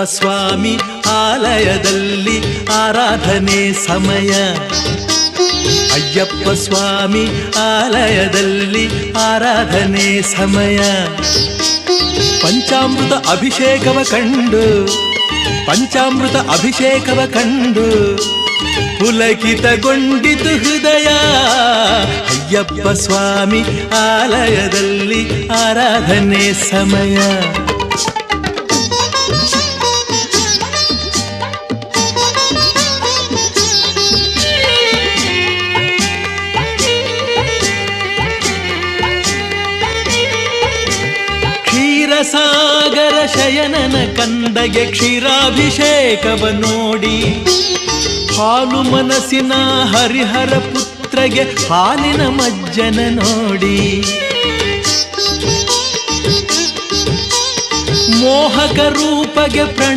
ಸ್ವಾಮಿ ಆಲಯದಲ್ಲಿ ಆರಾಧನೆ ಸಮಯ. ಅಯ್ಯಪ್ಪ ಸ್ವಾಮಿ ಆಲಯದಲ್ಲಿ ಆರಾಧನೆ ಸಮಯ. ಪಂಚಾಮೃತ ಅಭಿಷೇಕವ ಕಂಡು ಪಂಚಾಮೃತ ಅಭಿಷೇಕವ ಕಂಡು ಪುಲಕಿತಗೊಂಡಿತು ಹೃದಯ. ಅಯ್ಯಪ್ಪ ಸ್ವಾಮಿ ಆಲಯದಲ್ಲಿ ಆರಾಧನೆ ಸಮಯ. ಕ್ಷೀರಸಾಗರ ಶಯನನ ಕಂದಗೆ ಕ್ಷೀರಾಭಿಷೇಕವ ನೋಡಿ, ಹಾಲು ಮನಸ್ಸಿನ ಹರಿಹರ ಪುತ್ರಗೆ ಹಾಲಿನ ಮಜ್ಜನ ನೋಡಿ, ಮೋಹಕ ರೂಪಗೆ